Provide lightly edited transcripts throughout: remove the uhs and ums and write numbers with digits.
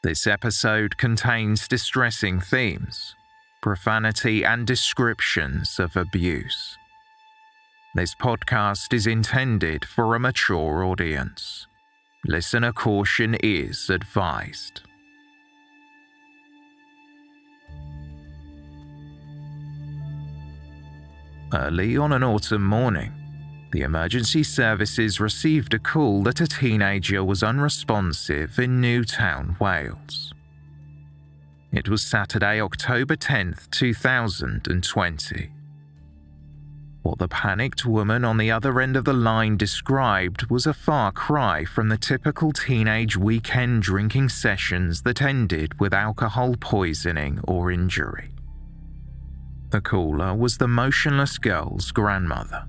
This episode contains distressing themes, profanity and descriptions of abuse. This podcast is intended for a mature audience. Listener caution is advised. Early on an autumn morning, the emergency services received a call that a teenager was unresponsive in Newtown, Wales. It was Saturday, October 10th, 2020. What the panicked woman on the other end of the line described was a far cry from the typical teenage weekend drinking sessions that ended with alcohol poisoning or injury. The caller was the motionless girl's grandmother.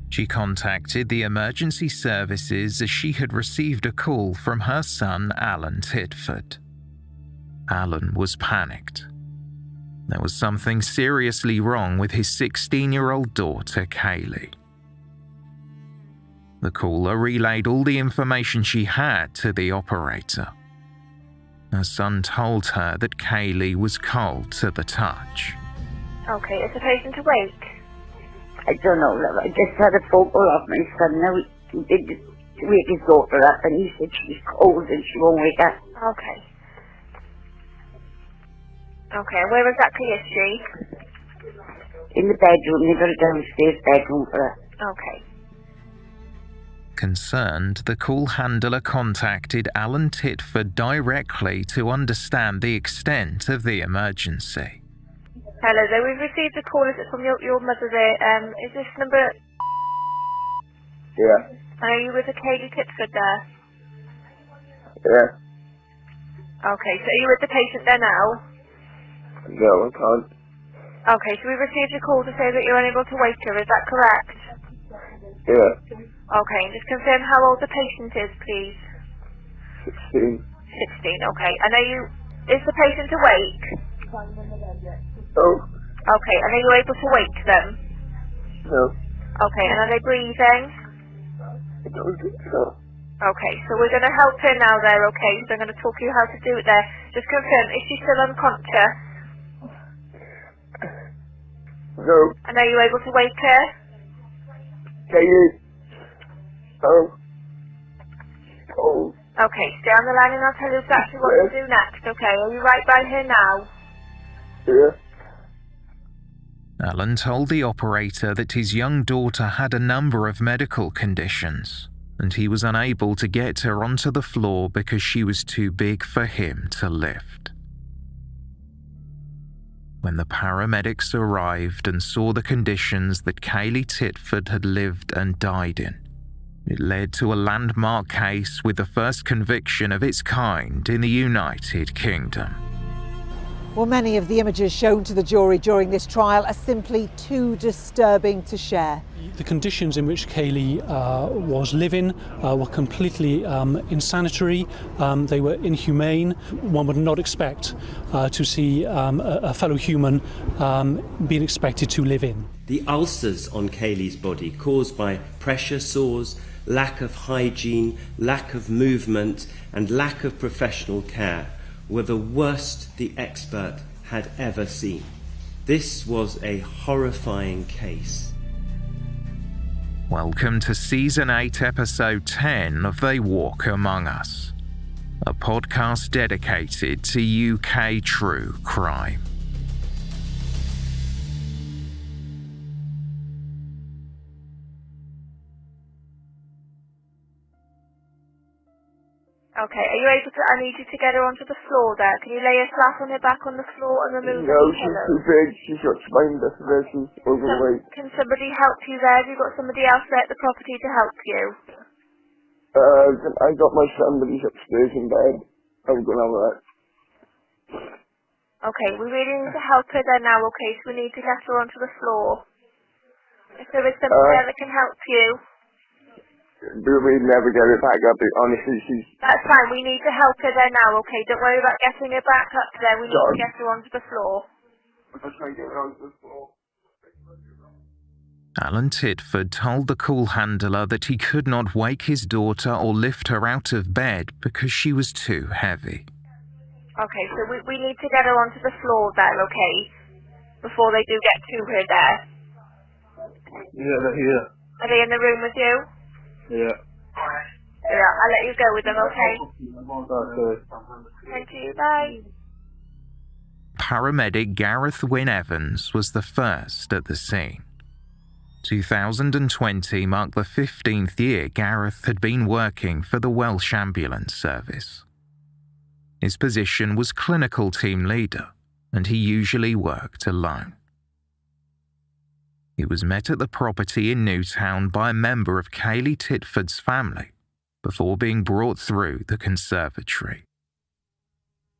She contacted the emergency services as she had received a call from her son, Eileen Titford. Alan was panicked. There was something seriously wrong with his 16-year-old daughter, Kaylea. The caller relayed all the information she had to the operator. Her son told her that Kaylea was cold to the touch. Okay, is the patient awake? I don't know, love. I just had a photo of my son. Now he did wake his daughter up and he said she's cold and she won't wake up. Okay. Okay, and where exactly is she? In the bedroom. They got a downstairs bedroom for her. Okay. Concerned, the call handler contacted Eileen Titford directly to understand the extent of the emergency. Hello there, we've received a call. Is it from your mother there? Is this number... Yeah. Are you with the Kaylea Titford there? Yeah. Okay, so are you with the patient there now? No, I can't. Okay, so we received a call to say that you're unable to wake her, is that correct? Yeah. Okay, and just confirm how old the patient is, please. 16. 16, okay. And is the patient awake? Oh. Okay, and are you able to wake them? No. Okay, and are they breathing? I don't think so. Okay, so we're going to help her now there, okay? So I'm going to talk you how to do it there. Just confirm, is she still unconscious? No. And are you able to wake her? Can you? Oh. Cold. Okay, stay on the line and I'll tell you exactly what to do next, okay? Are you right by her now? Yeah. Alan told the operator that his young daughter had a number of medical conditions, and he was unable to get her onto the floor because she was too big for him to lift. When the paramedics arrived and saw the conditions that Kaylea Titford had lived and died in, it led to a landmark case with the first conviction of its kind in the United Kingdom. Well, many of the images shown to the jury during this trial are simply too disturbing to share. The conditions in which Kaylea was living were completely insanitary. They were inhumane. One would not expect to see a fellow human being expected to live in. The ulcers on Kaylea's body caused by pressure sores, lack of hygiene, lack of movement and lack of professional care were the worst the expert had ever seen. This was a horrifying case. Welcome to Season 8, Episode 10 of They Walk Among Us, a podcast dedicated to UK true crime. Okay, are you able to... I need you to get her onto the floor there. Can you lay her flat on her back on the floor and remove No, any she's pillows? too big. She's got spine disorders. She's overweight. Can somebody help you there? Have you got somebody else there at the property to help you? I got my son, but he's upstairs in bed. I'm going to have that. Okay, we really need to help her there now, okay? So we need to get her onto the floor. If there is somebody there that can help you... We'll never get her back up. Honestly, she's... That's fine, we need to help her there now, okay? Don't worry about getting her back up there. We need to get her onto the floor. I'll try and get her onto the floor. Eileen Titford told the call handler that he could not wake his daughter or lift her out of bed because she was too heavy. Okay, so we need to get her onto the floor there, okay? Before they do get to her there. Yeah, they're here. Are they in the room with you? Yeah. Yeah, I'll let you go with them, okay? Okay. Thank you, bye. Paramedic Gareth Wynne Evans was the first at the scene. 2020 marked the 15th year Gareth had been working for the Welsh Ambulance Service. His position was clinical team leader, and he usually worked alone. He was met at the property in Newtown by a member of Kaylea Titford's family before being brought through the conservatory.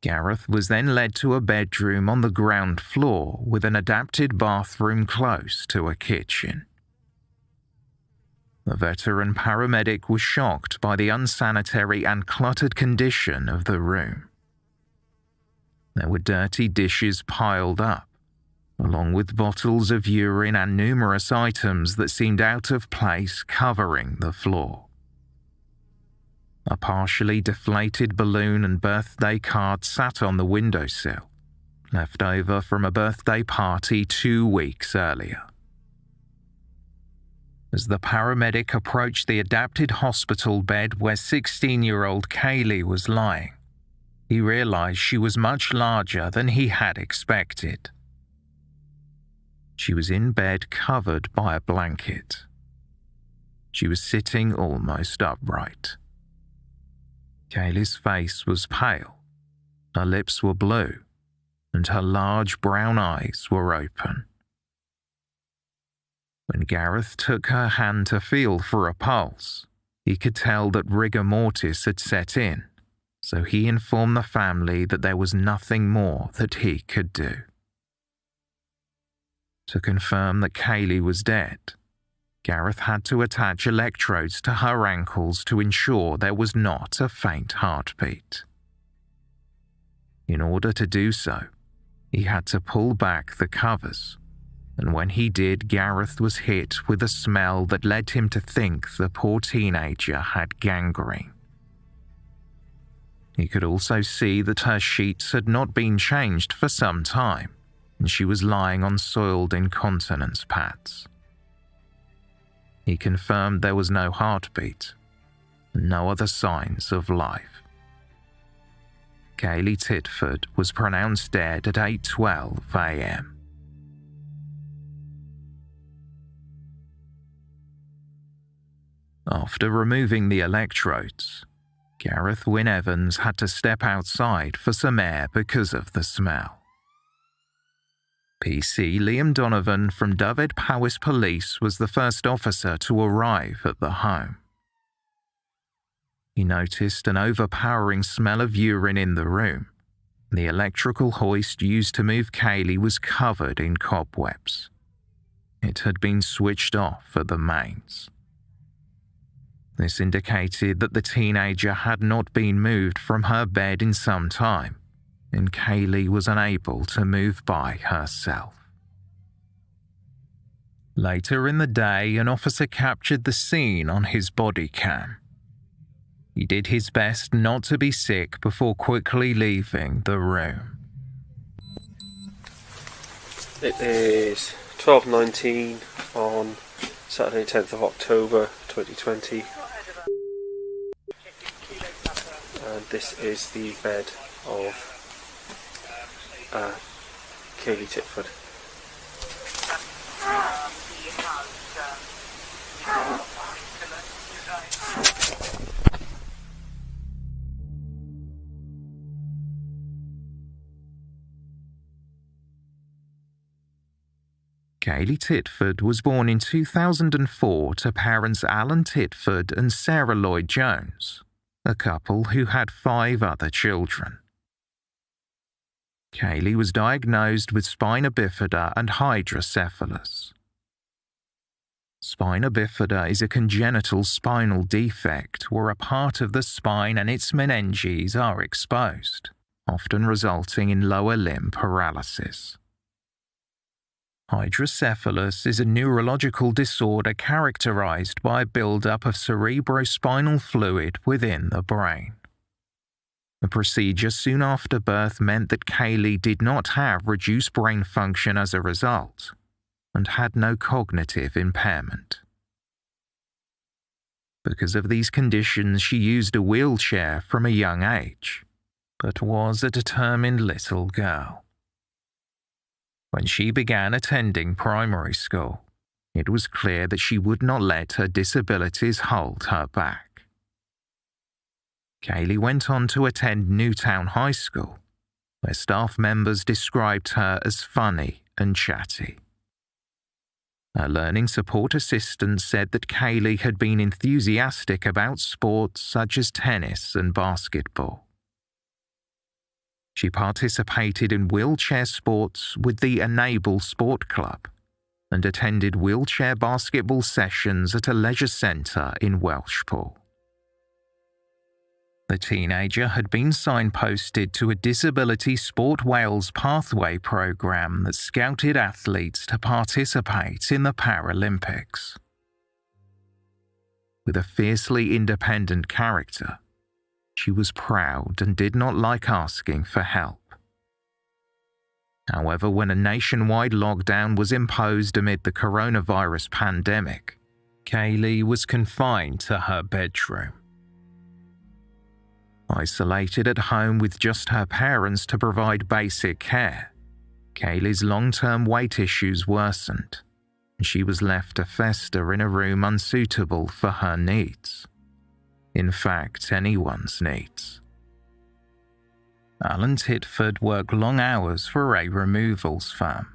Gareth was then led to a bedroom on the ground floor with an adapted bathroom close to a kitchen. The veteran paramedic was shocked by the unsanitary and cluttered condition of the room. There were dirty dishes piled up, along with bottles of urine and numerous items that seemed out of place covering the floor. A partially deflated balloon and birthday card sat on the windowsill, left over from a birthday party 2 weeks earlier. As the paramedic approached the adapted hospital bed where 16-year-old Kaylea was lying, he realized she was much larger than he had expected. She was in bed covered by a blanket. She was sitting almost upright. Kaylea's face was pale, her lips were blue, and her large brown eyes were open. When Gareth took her hand to feel for a pulse, he could tell that rigor mortis had set in, so he informed the family that there was nothing more that he could do. To confirm that Kaylea was dead, Gareth had to attach electrodes to her ankles to ensure there was not a faint heartbeat. In order to do so, he had to pull back the covers, and when he did, Gareth was hit with a smell that led him to think the poor teenager had gangrene. He could also see that her sheets had not been changed for some time, and she was lying on soiled incontinence pads. He confirmed there was no heartbeat, and no other signs of life. Kaylea Titford was pronounced dead at 8:12 a.m. After removing the electrodes, Gareth Wynne Evans had to step outside for some air because of the smell. PC Liam Donovan from Dyfed Powys Police was the first officer to arrive at the home. He noticed an overpowering smell of urine in the room. The electrical hoist used to move Kaylea was covered in cobwebs. It had been switched off at the mains. This indicated that the teenager had not been moved from her bed in some time, and Kaylea was unable to move by herself. Later in the day, an officer captured the scene on his body cam. He did his best not to be sick before quickly leaving the room. It is 12:19 on Saturday 10th of October 2020. And this is the bed of Kaylea Titford. Kaylea Titford was born in 2004 to parents Alan Titford and Sarah Lloyd Jones, a couple who had 5 other children. Kaylea was diagnosed with spina bifida and hydrocephalus. Spina bifida is a congenital spinal defect where a part of the spine and its meninges are exposed, often resulting in lower limb paralysis. Hydrocephalus is a neurological disorder characterized by a buildup of cerebrospinal fluid within the brain. A procedure soon after birth meant that Kaylea did not have reduced brain function as a result and had no cognitive impairment. Because of these conditions, she used a wheelchair from a young age, but was a determined little girl. When she began attending primary school, it was clear that she would not let her disabilities hold her back. Kaylea went on to attend Newtown High School, where staff members described her as funny and chatty. Her learning support assistant said that Kaylea had been enthusiastic about sports such as tennis and basketball. She participated in wheelchair sports with the Enable Sport Club and attended wheelchair basketball sessions at a leisure centre in Welshpool. The teenager had been signposted to a Disability Sport Wales pathway programme that scouted athletes to participate in the Paralympics. With a fiercely independent character, she was proud and did not like asking for help. However, when a nationwide lockdown was imposed amid the coronavirus pandemic, Kaylea was confined to her bedroom. Isolated at home with just her parents to provide basic care, Kaylea's long-term weight issues worsened, and she was left to fester in a room unsuitable for her needs. In fact, anyone's needs. Eileen Titford worked long hours for a removals firm.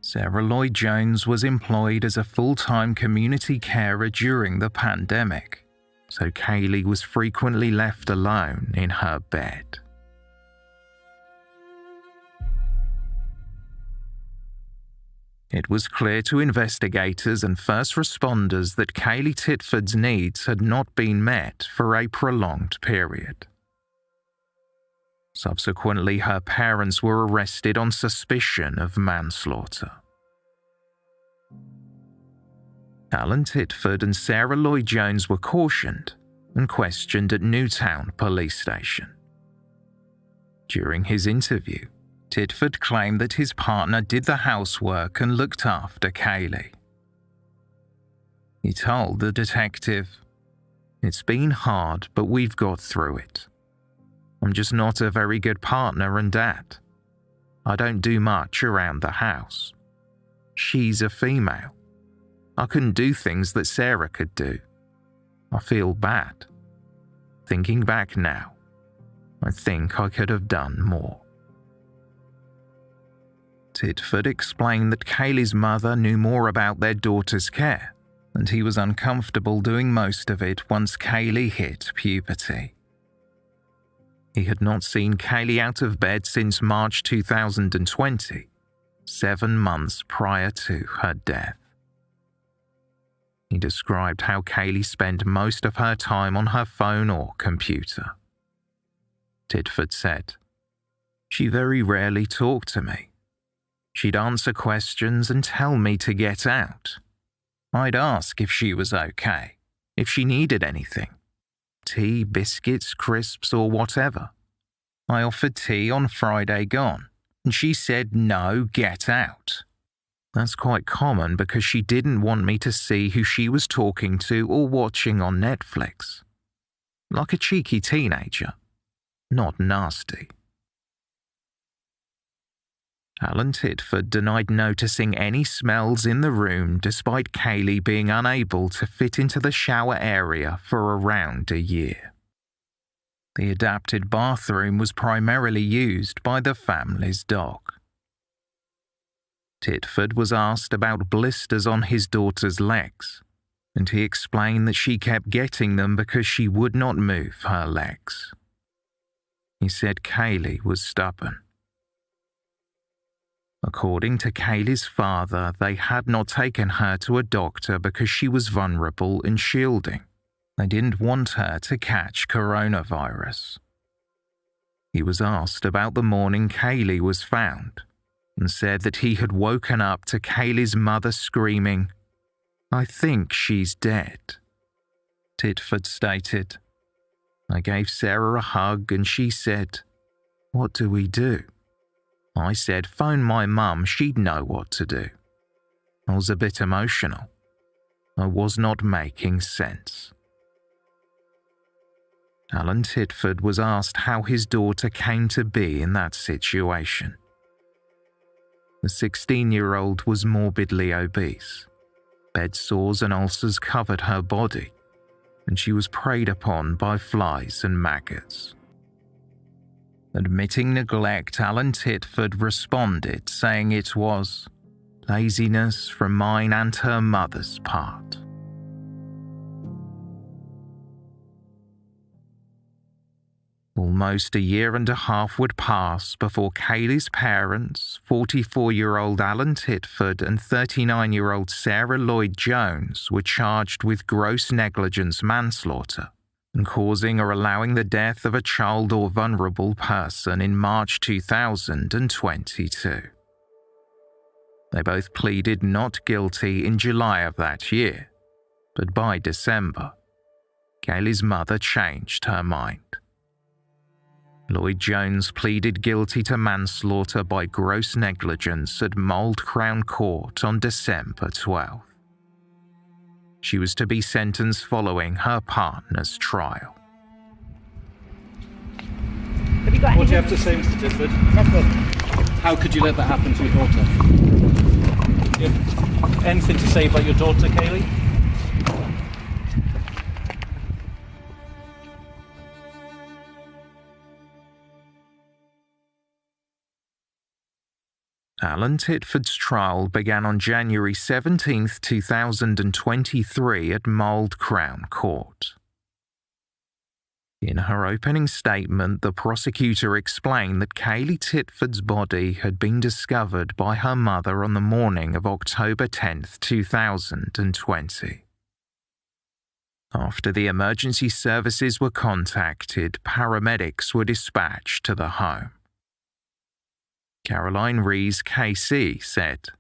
Sarah Lloyd-Jones was employed as a full-time community carer during the pandemic, so Kaylea was frequently left alone in her bed. It was clear to investigators and first responders that Kaylea Titford's needs had not been met for a prolonged period. Subsequently, her parents were arrested on suspicion of manslaughter. Eileen Titford and Sarah Lloyd-Jones were cautioned and questioned at Newtown Police Station. During his interview, Titford claimed that his partner did the housework and looked after Kaylea. He told the detective, "It's been hard, but we've got through it. I'm just not a very good partner and dad. I don't do much around the house. She's a female. I couldn't do things that Sarah could do. I feel bad. Thinking back now, I think I could have done more." Titford explained that Kaylea's mother knew more about their daughter's care, and he was uncomfortable doing most of it once Kaylea hit puberty. He had not seen Kaylea out of bed since March 2020, 7 months prior to her death. He described how Kaylea spent most of her time on her phone or computer. Titford said, "She very rarely talked to me. She'd answer questions and tell me to get out. I'd ask if she was okay, if she needed anything. Tea, biscuits, crisps, or whatever. I offered tea on Friday gone, and she said, 'No, get out.' That's quite common because she didn't want me to see who she was talking to or watching on Netflix. Like a cheeky teenager, not nasty." Eileen Titford denied noticing any smells in the room despite Kaylea being unable to fit into the shower area for around a year. The adapted bathroom was primarily used by the family's dog. Titford was asked about blisters on his daughter's legs, and he explained that she kept getting them because she would not move her legs. He said Kaylea was stubborn. According to Kaylea's father, they had not taken her to a doctor because she was vulnerable and shielding. They didn't want her to catch coronavirus. He was asked about the morning Kaylea was found and said that he had woken up to Kaylea's mother screaming, "I think she's dead." Titford stated, I gave Sarah a hug and she said, "What do we do?" I said, "Phone my mum, she'd know what to do." I was a bit emotional. I was not making sense. Alan Titford was asked how his daughter came to be in that situation. The 16-year-old was morbidly obese. Bed sores and ulcers covered her body, and she was preyed upon by flies and maggots. Admitting neglect, Alan Titford responded, saying it was laziness from mine and her mother's part. Almost a year and a half would pass before Kayley's parents, 44-year-old Alan Titford and 39-year-old Sarah Lloyd-Jones, were charged with gross negligence manslaughter and causing or allowing the death of a child or vulnerable person in March 2022. They both pleaded not guilty in July of that year, but by December, Kayley's mother changed her mind. Lloyd-Jones pleaded guilty to manslaughter by gross negligence at Mould Crown Court on December 12th. She was to be sentenced following her partner's trial. Have you got What do you have to say, Mr. Titford? Nothing. How could you let that happen to your daughter? Do you have anything to say about your daughter, Kaylea? Alan Titford's trial began on January 17, 2023 at Mould Crown Court. In her opening statement, the prosecutor explained that Kaylea Titford's body had been discovered by her mother on the morning of October 10, 2020. After the emergency services were contacted, paramedics were dispatched to the home. Caroline Rees KC said,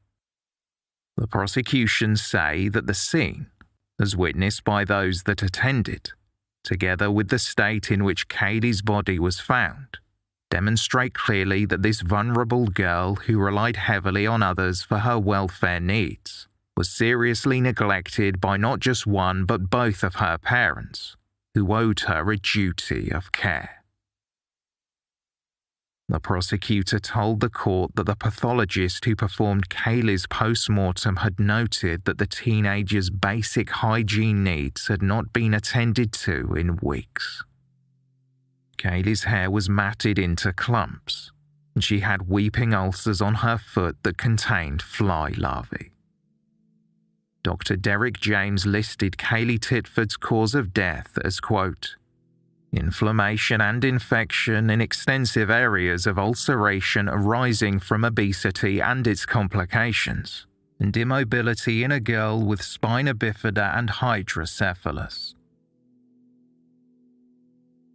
"The prosecution say that the scene, as witnessed by those that attended, together with the state in which Kayley's body was found, demonstrate clearly that this vulnerable girl who relied heavily on others for her welfare needs was seriously neglected by not just one but both of her parents, who owed her a duty of care." The prosecutor told the court that the pathologist who performed Kayley's post-mortem had noted that the teenager's basic hygiene needs had not been attended to in weeks. Kayley's hair was matted into clumps, and she had weeping ulcers on her foot that contained fly larvae. Dr. Derek James listed Kaylea Titford's cause of death as, quote, "inflammation and infection in extensive areas of ulceration arising from obesity and its complications, and immobility in a girl with spina bifida and hydrocephalus."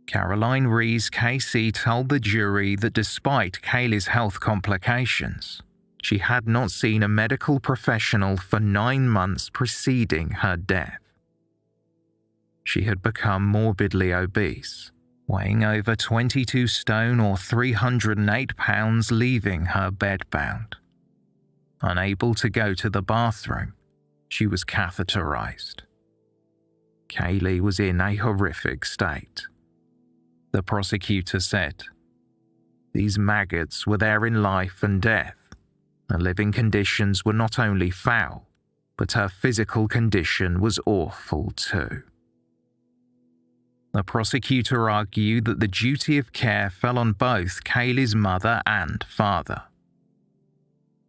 Caroline Rees KC told the jury that despite Kayley's health complications, she had not seen a medical professional for 9 months preceding her death. She had become morbidly obese, weighing over 22 stone or 308 pounds, leaving her bedbound. Unable to go to the bathroom, she was catheterized. Kaylea was in a horrific state. The prosecutor said, "These maggots were there in life and death. Her living conditions were not only foul, but her physical condition was awful too." The prosecutor argued that the duty of care fell on both Kayley's mother and father.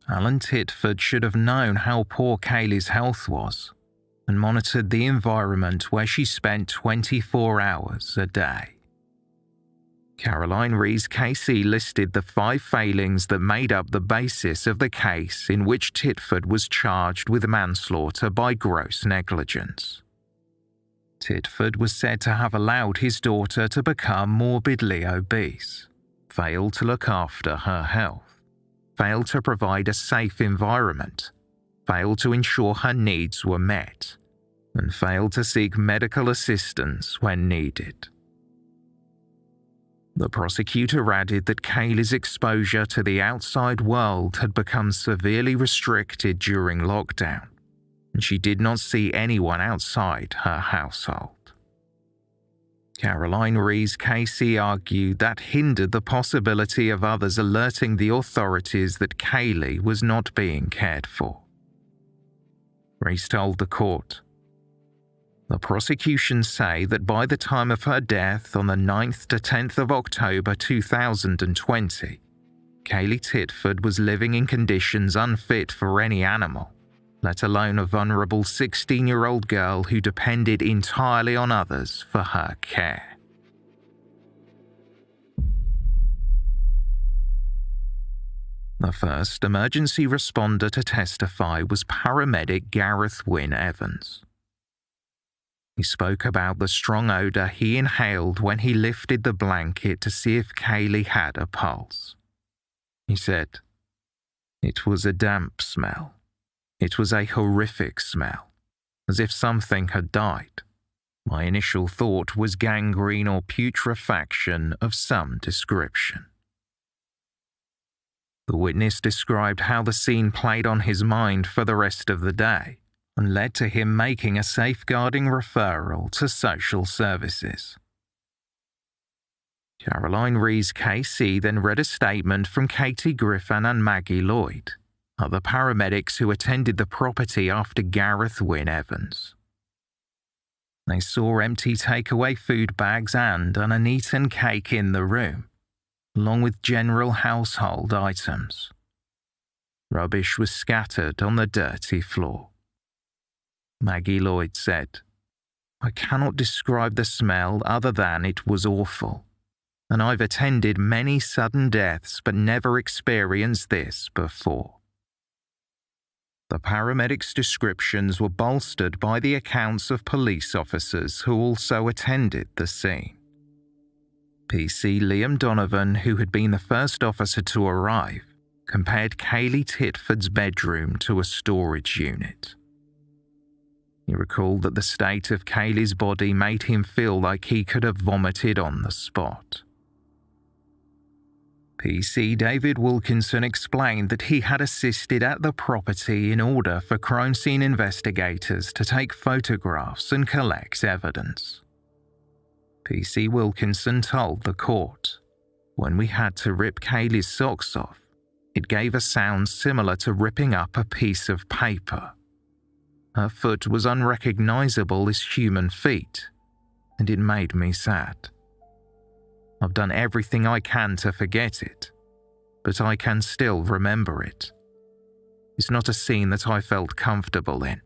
Alan Titford should have known how poor Kayley's health was and monitored the environment where she spent 24 hours a day. Caroline Rees KC listed the 5 failings that made up the basis of the case in which Titford was charged with manslaughter by gross negligence. Titford was said to have allowed his daughter to become morbidly obese, failed to look after her health, failed to provide a safe environment, failed to ensure her needs were met, and failed to seek medical assistance when needed. The prosecutor added that Kayley's exposure to the outside world had become severely restricted during lockdown, and she did not see anyone outside her household. Caroline Rees-Casey argued that hindered the possibility of others alerting the authorities that Kaylea was not being cared for. Rees told the court, "The prosecution say that by the time of her death on the 9th to 10th of October 2020, Kaylea Titford was living in conditions unfit for any animal, let alone a vulnerable 16-year-old girl who depended entirely on others for her care." The first emergency responder to testify was paramedic Gareth Wynne Evans. He spoke about the strong odour he inhaled when he lifted the blanket to see if Kaylea had a pulse. He said, "It was a damp smell. It was a horrific smell, as if something had died. My initial thought was gangrene or putrefaction of some description." The witness described how the scene played on his mind for the rest of the day and led to him making a safeguarding referral to social services. Caroline Rees-Casey then read a statement from Katie Griffin and Maggie Lloyd, other paramedics who attended the property after Gareth Wynne Evans. They saw empty takeaway food bags and an uneaten cake in the room, along with general household items. Rubbish was scattered on the dirty floor. Maggie Lloyd said, "I cannot describe the smell other than it was awful, and I've attended many sudden deaths but never experienced this before." The paramedics' descriptions were bolstered by the accounts of police officers who also attended the scene. PC Liam Donovan, who had been the first officer to arrive, compared Kaylea Titford's bedroom to a storage unit. He recalled that the state of Kaylea's body made him feel like he could have vomited on the spot. PC David Wilkinson explained that he had assisted at the property in order for crime scene investigators to take photographs and collect evidence. PC Wilkinson told the court, "When we had to rip Kaylea's socks off, it gave a sound similar to ripping up a piece of paper. Her foot was unrecognizable as human feet, and it made me sad. I've done everything I can to forget it, but I can still remember it. It's not a scene that I felt comfortable in,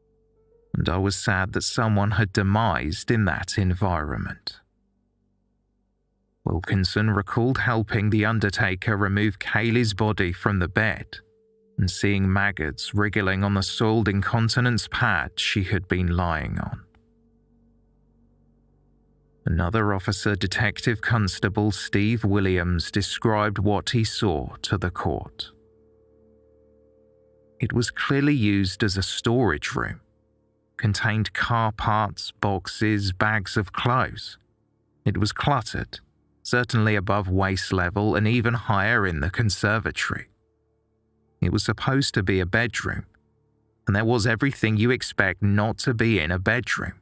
and I was sad that someone had demised in that environment." Wilkinson recalled helping the undertaker remove Kaylea's body from the bed and seeing maggots wriggling on the soiled incontinence pad she had been lying on. Another officer, Detective Constable Steve Williams, described what he saw to the court. It was clearly used as a storage room, contained car parts, boxes, bags of clothes. It was cluttered, certainly above waist level and even higher in the conservatory. It was supposed to be a bedroom, and there was everything you expect not to be in a bedroom.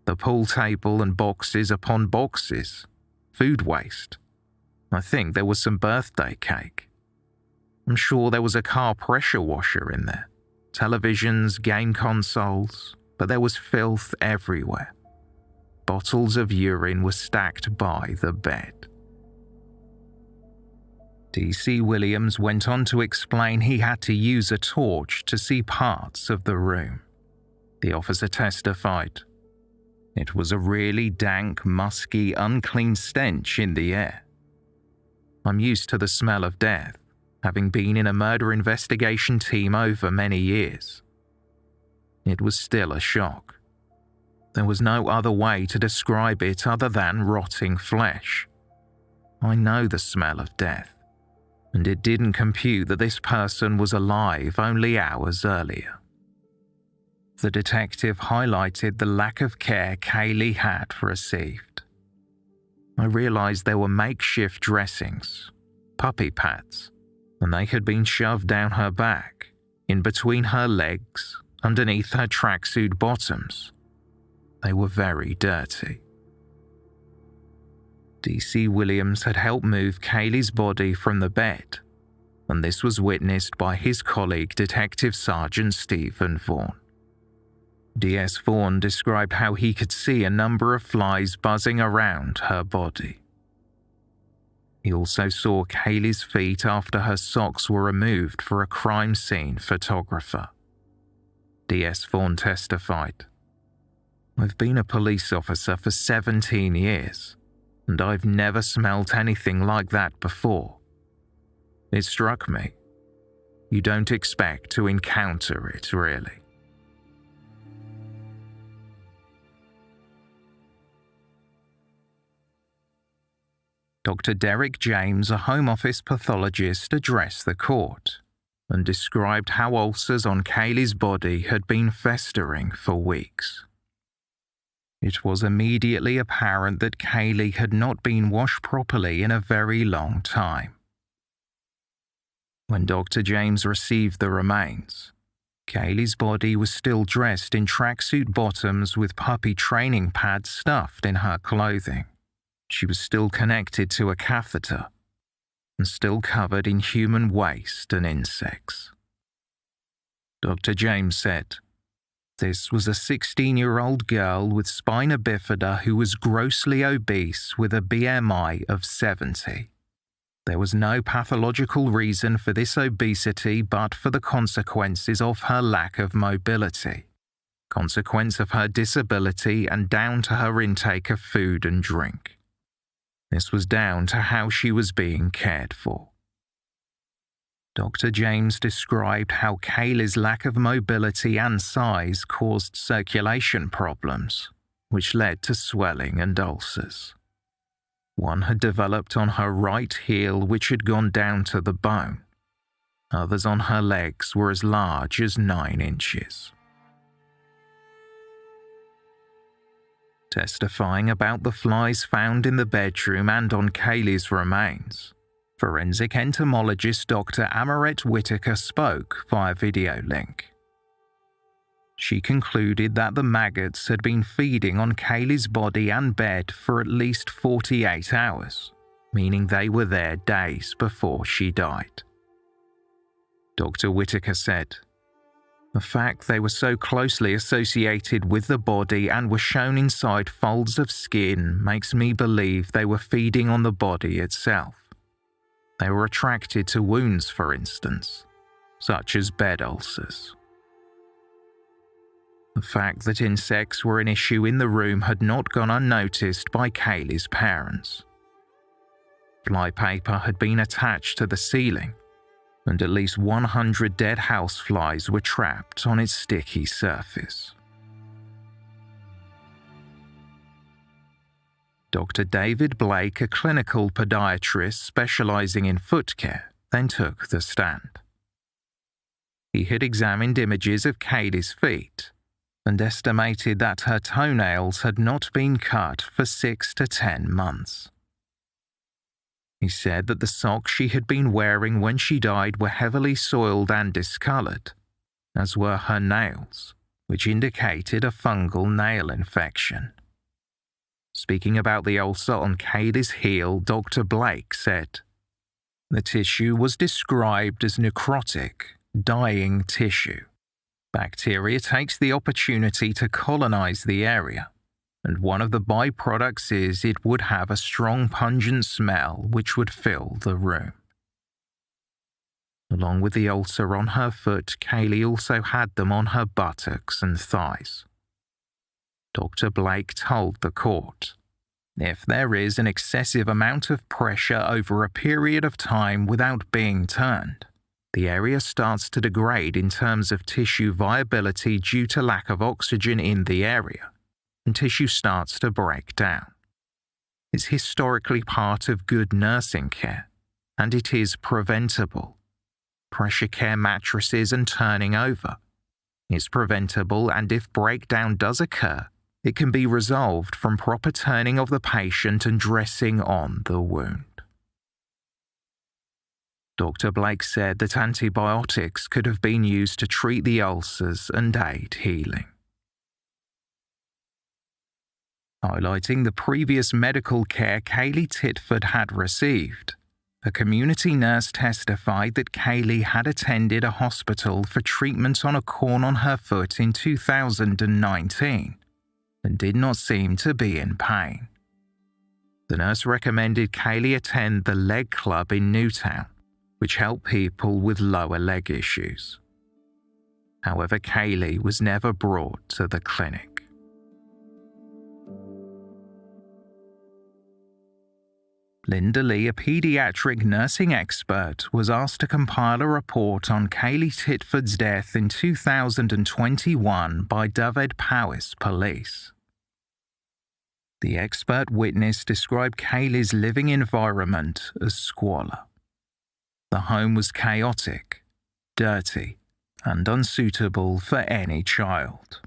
The pool table and boxes upon boxes, food waste. I think there was some birthday cake. I'm sure there was a car pressure washer in there, televisions, game consoles, but there was filth everywhere. Bottles of urine were stacked by the bed. DC Williams went on to explain he had to use a torch to see parts of the room. The officer testified, "It was a really dank, musky, unclean stench in the air. I'm used to the smell of death, having been in a murder investigation team over many years. It was still a shock. There was no other way to describe it other than rotting flesh. I know the smell of death, and it didn't compute that this person was alive only hours earlier." The detective highlighted the lack of care Kaylea had received. I realised there were makeshift dressings, puppy pads, and they had been shoved down her back, in between her legs, underneath her tracksuit bottoms. They were very dirty. D.C. Williams had helped move Kaylee's body from the bed, and this was witnessed by his colleague Detective Sergeant Stephen Vaughan. D.S. Vaughan described how he could see a number of flies buzzing around her body. He also saw Kaylee's feet after her socks were removed for a crime scene photographer. D.S. Vaughan testified, "I've been a police officer for 17 years, and I've never smelt anything like that before. It struck me. You don't expect to encounter it, really." Dr. Derek James, a Home Office pathologist, addressed the court and described how ulcers on Kaylee's body had been festering for weeks. It was immediately apparent that Kaylea had not been washed properly in a very long time. When Dr. James received the remains, Kaylee's body was still dressed in tracksuit bottoms with puppy training pads stuffed in her clothing. She was still connected to a catheter and still covered in human waste and insects. Dr. James said, "This was a 16-year-old girl with spina bifida who was grossly obese with a BMI of 70. There was no pathological reason for this obesity but for the consequences of her lack of mobility, consequence of her disability and down to her intake of food and drink. This was down to how she was being cared for." Dr. James described how Kaylea's lack of mobility and size caused circulation problems, which led to swelling and ulcers. One had developed on her right heel, which had gone down to the bone. Others on her legs were as large as 9 inches. Testifying about the flies found in the bedroom and on Kaylea's remains, forensic entomologist Dr. Amaret Whitaker spoke via video link. She concluded that the maggots had been feeding on Kaylea's body and bed for at least 48 hours, meaning they were there days before she died. Dr. Whitaker said, "The fact they were so closely associated with the body and were shown inside folds of skin makes me believe they were feeding on the body itself. They were attracted to wounds, for instance, such as bed ulcers." The fact that insects were an issue in the room had not gone unnoticed by Kaylea's parents. Flypaper had been attached to the ceiling, and at least 100 dead houseflies were trapped on its sticky surface. Dr. David Blake, a clinical podiatrist specializing in foot care, then took the stand. He had examined images of Kaylea's feet and estimated that her toenails had not been cut for 6 to 10 months. He said that the socks she had been wearing when she died were heavily soiled and discolored, as were her nails, which indicated a fungal nail infection. Speaking about the ulcer on Kaylea's heel, Dr. Blake said, "The tissue was described as necrotic, dying tissue. Bacteria takes the opportunity to colonize the area, and one of the byproducts is it would have a strong pungent smell which would fill the room." Along with the ulcer on her foot, Kaylea also had them on her buttocks and thighs. Dr. Blake told the court, "If there is an excessive amount of pressure over a period of time without being turned, the area starts to degrade in terms of tissue viability due to lack of oxygen in the area, and tissue starts to break down. It's historically part of good nursing care, and it is preventable. Pressure care mattresses and turning over is preventable, and if breakdown does occur, it can be resolved from proper turning of the patient and dressing on the wound. Dr. Blake said that antibiotics could have been used to treat the ulcers and aid healing. Highlighting the previous medical care Kaylea Titford had received, a community nurse testified that Kaylea had attended a hospital for treatment on a corn on her foot in 2019 and did not seem to be in pain. The nurse recommended Kaylea attend the Leg Club in Newtown, which helped people with lower leg issues. However, Kaylea was never brought to the clinic. Linda Lee, a paediatric nursing expert, was asked to compile a report on Kaylea Titford's death in 2021 by Dyfed-Powys Police. The expert witness described Kaylea's living environment as squalor. The home was chaotic, dirty, and unsuitable for any child.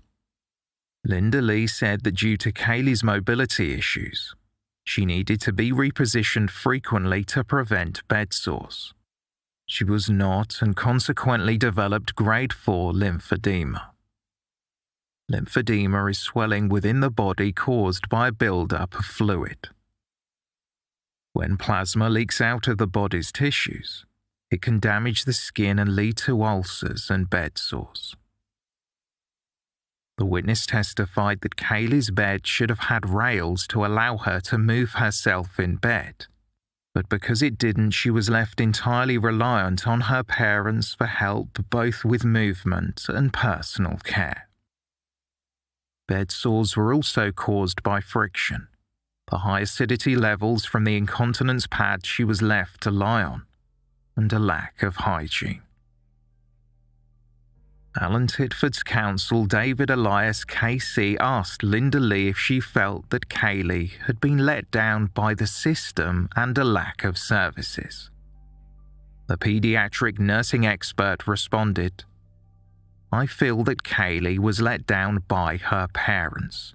Linda Lee said that due to Kaylea's mobility issues, she needed to be repositioned frequently to prevent bed sores. She was not and consequently developed grade 4 lymphedema. Lymphedema is swelling within the body caused by a buildup of fluid. When plasma leaks out of the body's tissues, it can damage the skin and lead to ulcers and bed sores. The witness testified that Kaylea's bed should have had rails to allow her to move herself in bed, but because it didn't, she was left entirely reliant on her parents for help both with movement and personal care. Bed sores were also caused by friction, the high acidity levels from the incontinence pad she was left to lie on, and a lack of hygiene. Alan Titford's counsel, David Elias KC, asked Linda Lee if she felt that Kaylea had been let down by the system and a lack of services. The paediatric nursing expert responded, "I feel that Kaylea was let down by her parents.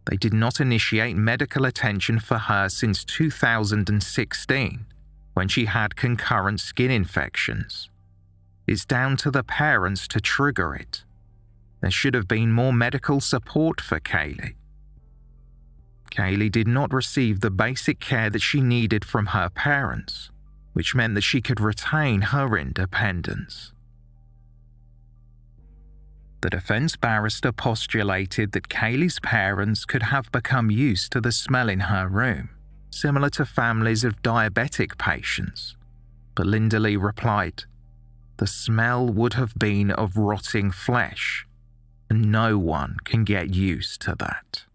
They did not initiate medical attention for her since 2016, when she had concurrent skin infections. It's down to the parents to trigger it. There should have been more medical support for Kaylea. Kaylea did not receive the basic care that she needed from her parents, which meant that she could retain her independence." The defense barrister postulated that Kaylea's parents could have become used to the smell in her room, similar to families of diabetic patients, but Linda Lee replied, "The smell would have been of rotting flesh, and no one can get used to that."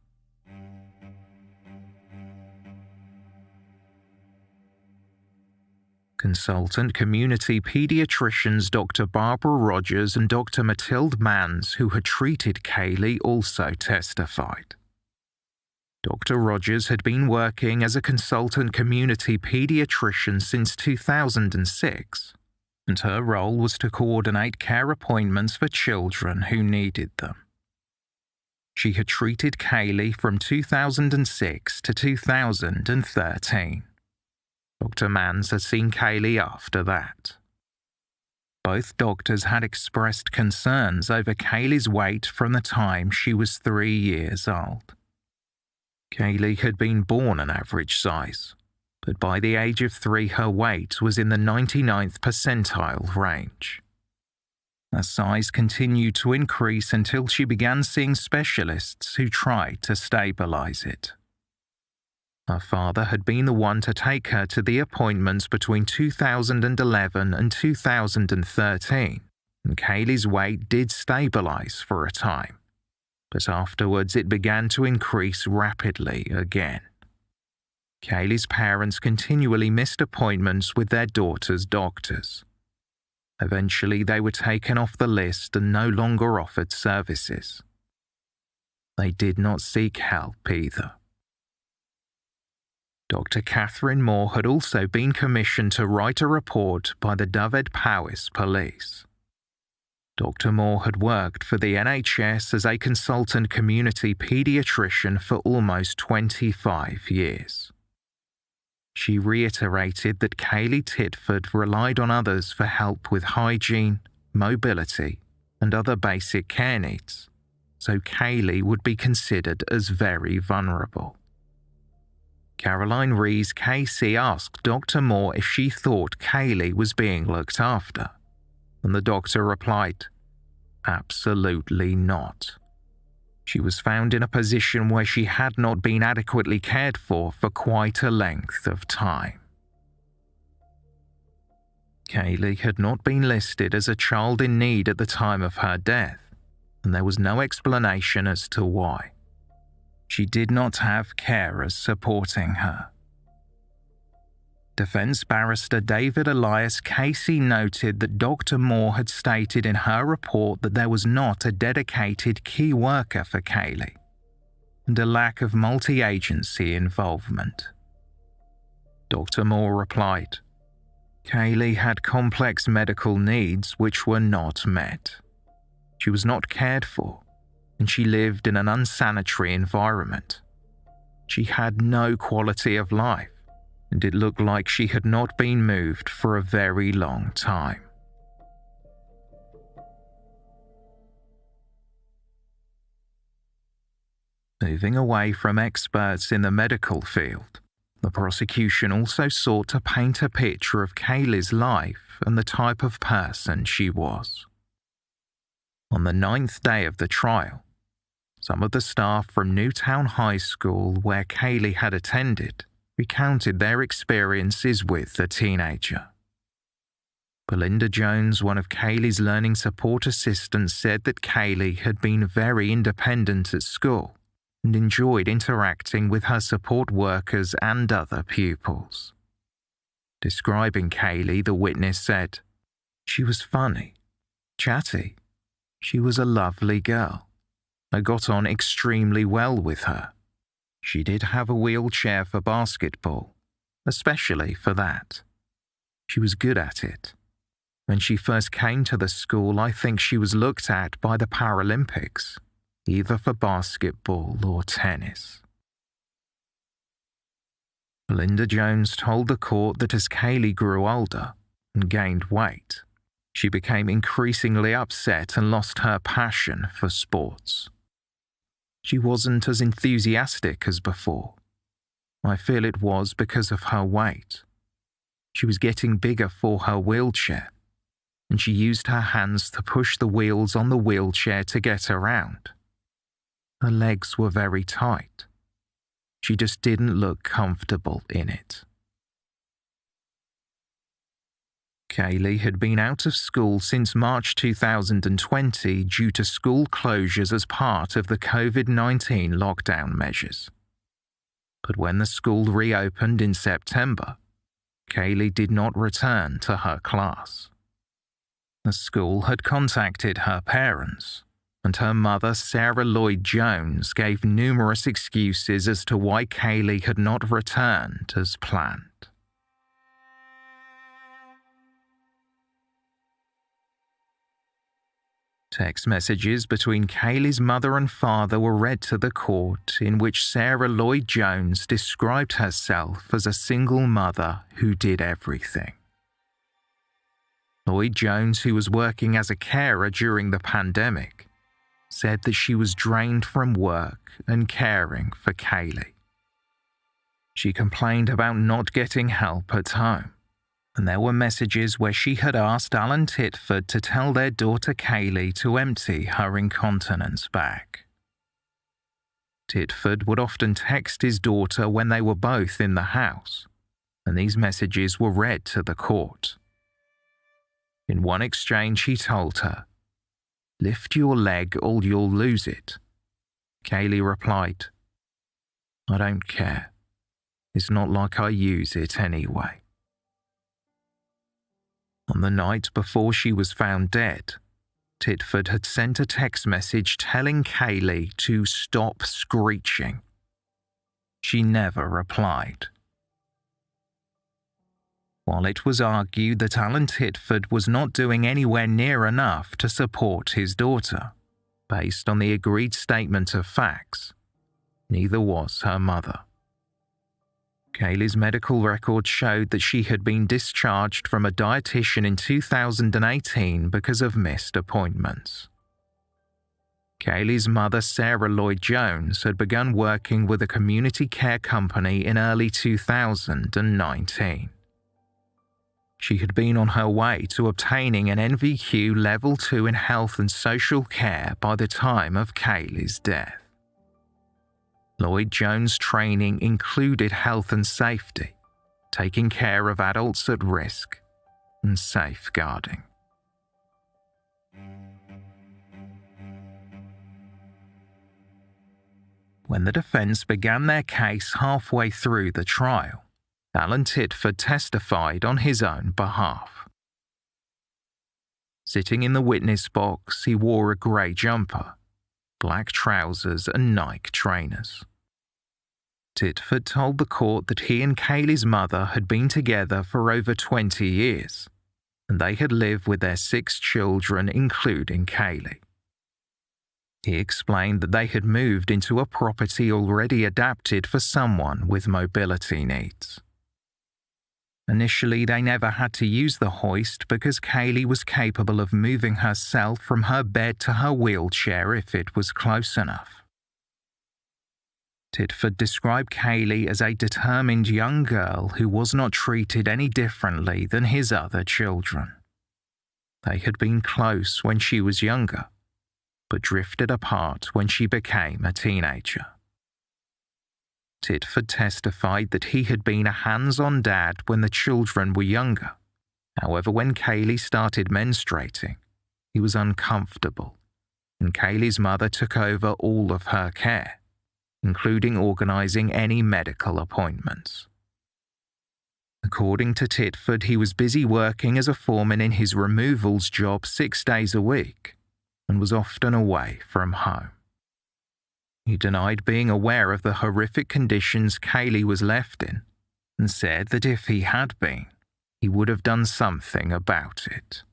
Consultant community paediatricians Dr. Barbara Rogers and Dr. Matilde Mans, who had treated Kaylea, also testified. Dr. Rogers had been working as a consultant community paediatrician since 2006, and her role was to coordinate care appointments for children who needed them. She had treated Kaylea from 2006 to 2013. Dr. Mans had seen Kaylea after that. Both doctors had expressed concerns over Kaylea's weight from the time she was 3 years old. Kaylea had been born an average size, but by the age of 3 her weight was in the 99th percentile range. Her size continued to increase until she began seeing specialists who tried to stabilize it. Her father had been the one to take her to the appointments between 2011 and 2013, and Kaylea's weight did stabilize for a time, but afterwards it began to increase rapidly again. Kaylea's parents continually missed appointments with their daughter's doctors. Eventually, they were taken off the list and no longer offered services. They did not seek help either. Dr. Catherine Moore had also been commissioned to write a report by the Dyfed-Powys Police. Dr. Moore had worked for the NHS as a consultant community paediatrician for almost 25 years. She reiterated that Kaylea Titford relied on others for help with hygiene, mobility, and other basic care needs, so Kaylea would be considered as very vulnerable. Caroline Rees KC asked Dr. Moore if she thought Kaylea was being looked after, and the doctor replied, "Absolutely not. She was found in a position where she had not been adequately cared for quite a length of time." Kaylea had not been listed as a child in need at the time of her death, and there was no explanation as to why. She did not have carers supporting her. Defence barrister David Elias Casey noted that Dr. Moore had stated in her report that there was not a dedicated key worker for Kaylea, and a lack of multi-agency involvement. Dr. Moore replied, "Kaylea had complex medical needs which were not met. She was not cared for, and she lived in an unsanitary environment. She had no quality of life, and it looked like she had not been moved for a very long time." Moving away from experts in the medical field, the prosecution also sought to paint a picture of Kaylea's life and the type of person she was. On the 9th day of the trial, some of the staff from Newtown High School, where Kaylea had attended, recounted their experiences with the teenager. Belinda Jones, one of Kaylea's learning support assistants, said that Kaylea had been very independent at school and enjoyed interacting with her support workers and other pupils. Describing Kaylea, the witness said, "She was funny, chatty. She was a lovely girl. I got on extremely well with her. She did have a wheelchair for basketball, especially for that. She was good at it. When she first came to the school, I think she was looked at by the Paralympics, either for basketball or tennis." Belinda Jones told the court that as Kaylea grew older and gained weight, she became increasingly upset and lost her passion for sports. She wasn't as enthusiastic as before. I feel it was because of her weight. She was getting bigger for her wheelchair, and she used her hands to push the wheels on the wheelchair to get around. Her legs were very tight. She just didn't look comfortable in it. Kaylea had been out of school since March 2020 due to school closures as part of the COVID-19 lockdown measures. But when the school reopened in September, Kaylea did not return to her class. The school had contacted her parents, and her mother, Sarah Lloyd Jones, gave numerous excuses as to why Kaylea had not returned as planned. Text messages between Kaylea's mother and father were read to the court, in which Sarah Lloyd Jones described herself as a single mother who did everything. Lloyd Jones, who was working as a carer during the pandemic, said that she was drained from work and caring for Kaylea. She complained about not getting help at home, and there were messages where she had asked Alan Titford to tell their daughter Kaylea to empty her incontinence bag. Titford would often text his daughter when they were both in the house, and these messages were read to the court. In one exchange, he told her, "Lift your leg or you'll lose it." Kaylea replied, "I don't care. It's not like I use it anyway." On the night before she was found dead, Titford had sent a text message telling Kaylea to stop screeching. She never replied. while it was argued that Alan Titford was not doing anywhere near enough to support his daughter, based on the agreed statement of facts, neither was her mother. Kaylee's medical records showed that she had been discharged from a dietitian in 2018 because of missed appointments. Kaylee's mother, Sarah Lloyd-Jones, had begun working with a community care company in early 2019. She had been on her way to obtaining an NVQ Level 2 in Health and Social Care by the time of Kaylee's death. Lloyd-Jones' training included health and safety, taking care of adults at risk, and safeguarding. When the defence began their case halfway through the trial, Alan Titford testified on his own behalf. Sitting in the witness box, he wore a grey jumper, black trousers and Nike trainers. Titford told the court that he and Kaylee's mother had been together for over 20 years, and they had lived with their 6 children, including Kaylee. He explained that they had moved into a property already adapted for someone with mobility needs. Initially, they never had to use the hoist because Kaylee was capable of moving herself from her bed to her wheelchair if it was close enough. Titford described Kaylee as a determined young girl who was not treated any differently than his other children. They had been close when she was younger, but drifted apart when she became a teenager. Titford testified that he had been a hands-on dad when the children were younger. However, when Kaylee started menstruating, he was uncomfortable, and Kaylee's mother took over all of her care, including organising any medical appointments. According to Titford, he was busy working as a foreman in his removals job 6 days a week, and was often away from home. He denied being aware of the horrific conditions Kaylee was left in, and said that if he had been, he would have done something about it.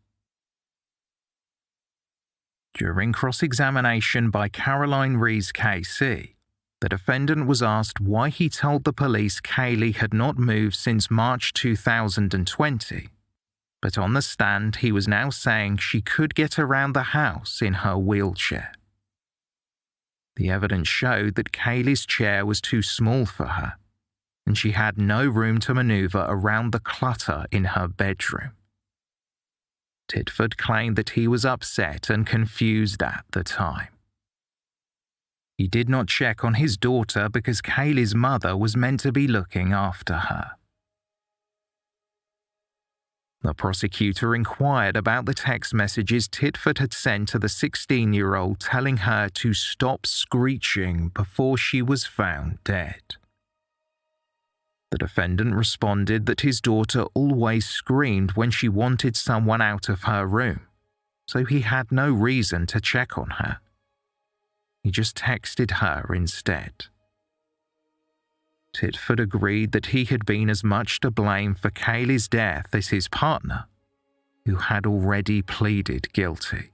During cross-examination by Caroline Rees KC, the defendant was asked why he told the police Kaylee had not moved since March 2020, but on the stand he was now saying she could get around the house in her wheelchair. The evidence showed that Kaylee's chair was too small for her, and she had no room to manoeuvre around the clutter in her bedroom. Titford claimed that he was upset and confused at the time. He did not check on his daughter because Kaylee's mother was meant to be looking after her. The prosecutor inquired about the text messages Titford had sent to the 16-year-old telling her to stop screeching before she was found dead. The defendant responded that his daughter always screamed when she wanted someone out of her room, so he had no reason to check on her. He just texted her instead. Titford agreed that he had been as much to blame for Kaylee's death as his partner, who had already pleaded guilty.